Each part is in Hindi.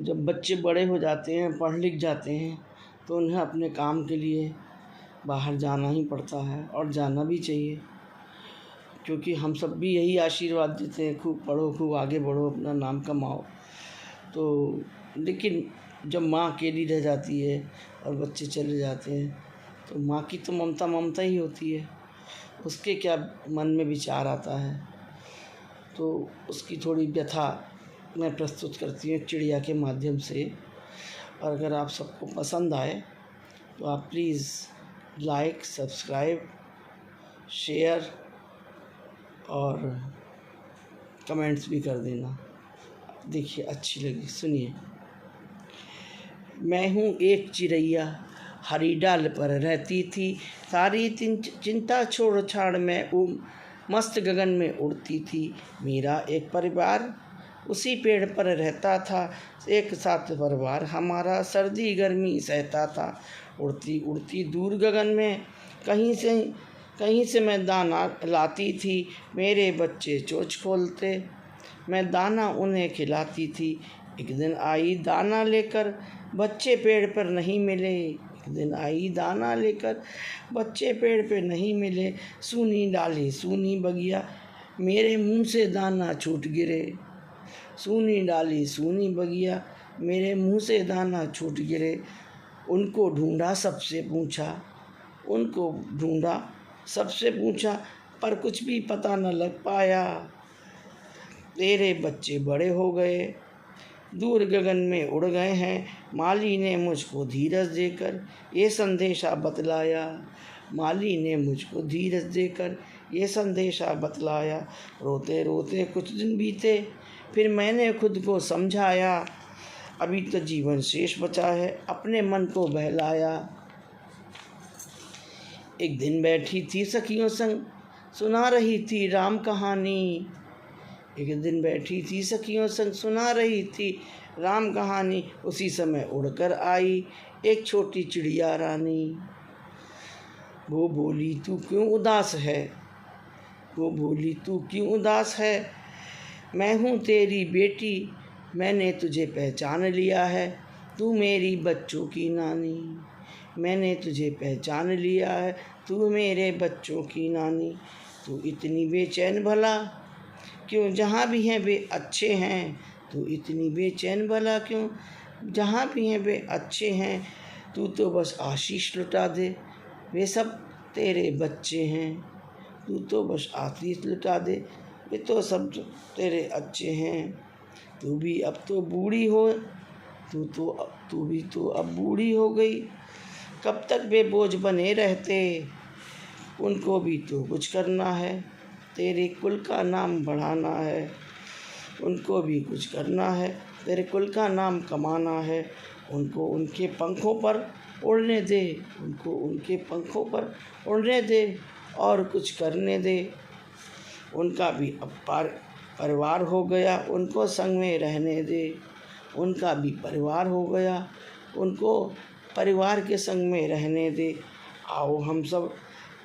जब बच्चे बड़े हो जाते हैं, पढ़ लिख जाते हैं, तो उन्हें अपने काम के लिए बाहर जाना ही पड़ता है और जाना भी चाहिए, क्योंकि हम सब भी यही आशीर्वाद देते हैं, खूब पढ़ो, खूब आगे बढ़ो, अपना नाम कमाओ। तो लेकिन जब माँ अकेली रह जाती है और बच्चे चले जाते हैं, तो माँ की तो ममता ममता ही होती है, उसके क्या मन में विचार आता है, तो उसकी थोड़ी व्यथा मैं प्रस्तुत करती हूँ चिड़िया के माध्यम से। और अगर आप सबको पसंद आए तो आप प्लीज़ लाइक, सब्सक्राइब, शेयर और कमेंट्स भी कर देना। देखिए अच्छी लगी, सुनिए। मैं हूँ एक चिड़ैया, हरी डाल पर रहती थी, सारी चिंता छोड़ छाड़ मैं मस्त गगन में उड़ती थी। मेरा एक परिवार उसी पेड़ पर रहता था, एक साथ परिवार हमारा सर्दी गर्मी सहता था। उड़ती उड़ती दूर गगन में कहीं से मैं दाना लाती थी, मेरे बच्चे चोंच खोलते, मैं दाना उन्हें खिलाती थी। एक दिन आई दाना लेकर, बच्चे पेड़ पर नहीं मिले। एक दिन आई दाना लेकर, बच्चे पेड़ पे नहीं मिले। सूनी डाली सूनी बगिया, मेरे मुंह से दाना छूट गिरे। सूनी डाली सूनी बगिया, मेरे मुंह से दाना छूट गिरे। उनको ढूंढा सबसे पूछा, पर कुछ भी पता न लग पाया। तेरे बच्चे बड़े हो गए, दूर गगन में उड़ गए हैं, माली ने मुझको धीरज देकर ये संदेशा बतलाया। माली ने मुझको धीरज देकर ये संदेशा बतलाया। रोते रोते कुछ दिन बीते, फिर मैंने खुद को समझाया, अभी तो जीवन शेष बचा है, अपने मन को बहलाया। एक दिन बैठी थी सखियों संग, सुना रही थी राम कहानी। एक दिन बैठी थी सखियों संग, सुना रही थी राम कहानी। उसी समय उड़कर आई एक छोटी चिड़िया रानी। वो बोली तू क्यों उदास है, वो बोली तू क्यों उदास है, मैं हूँ तेरी बेटी, मैंने तुझे पहचान लिया है, तू मेरी बच्चों की नानी। मैंने तुझे पहचान लिया है, तू मेरे बच्चों की नानी। तू इतनी बेचैन भला क्यों, जहाँ भी हैं वे अच्छे हैं। तू इतनी बेचैन भला क्यों, जहाँ भी हैं वे अच्छे हैं। तू तो बस आशीष लुटा दे, वे सब तेरे बच्चे हैं। तू तो बस आशीष लुटा दे, वे तो सब तेरे अच्छे हैं। तू भी अब तो बूढ़ी हो, तू भी तो अब बूढ़ी हो गई। कब तक वे बोझ बने रहते, उनको भी तो कुछ करना है, तेरे कुल का नाम बढ़ाना है। उनको भी कुछ करना है, तेरे कुल का नाम कमाना है। उनको उनके पंखों पर उड़ने दे, उनको उनके पंखों पर उड़ने दे और कुछ करने दे। उनका भी अब परिवार हो गया, उनको संग में रहने दे। उनका भी परिवार हो गया, उनको परिवार के संग में रहने दे। आओ हम सब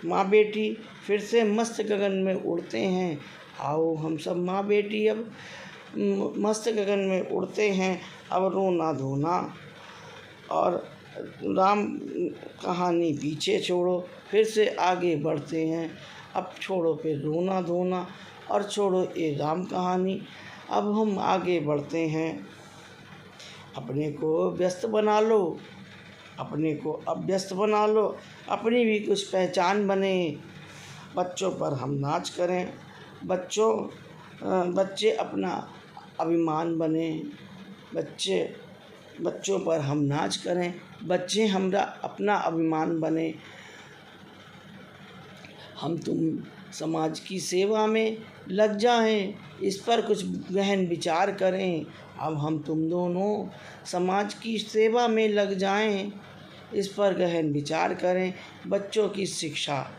माँ बेटी फिर से मस्त गगन में उड़ते हैं। आओ हम सब माँ बेटी अब मस्त गगन में उड़ते हैं। अब रोना धोना और राम कहानी पीछे छोड़ो, फिर से आगे बढ़ते हैं। अब छोड़ो फिर रोना धोना और छोड़ो ये राम कहानी, अब हम आगे बढ़ते हैं। अपने को व्यस्त बना लो, अपने को अब व्यस्त बना लो, अपनी भी कुछ पहचान बने। बच्चों पर हम नाच करें, बच्चे अपना अभिमान बने। बच्चों पर हम नाच करें, बच्चे हमरा अपना अभिमान बने। हम तुम समाज की सेवा में लग जाएं, इस पर कुछ गहन विचार करें। अब हम तुम दोनों समाज की सेवा में लग जाएं, इस पर गहन विचार करें। बच्चों की शिक्षा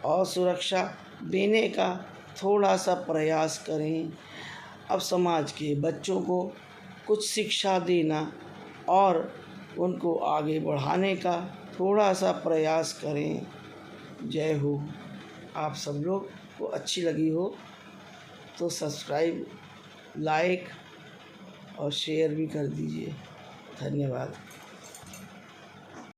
और सुरक्षा देने का थोड़ा सा प्रयास करें। अब समाज के बच्चों को कुछ शिक्षा देना और उनको आगे बढ़ाने का थोड़ा सा प्रयास करें। जय हो। आप सब लोग को अच्छी लगी हो तो सब्सक्राइब, लाइक और शेयर भी कर दीजिए। धन्यवाद।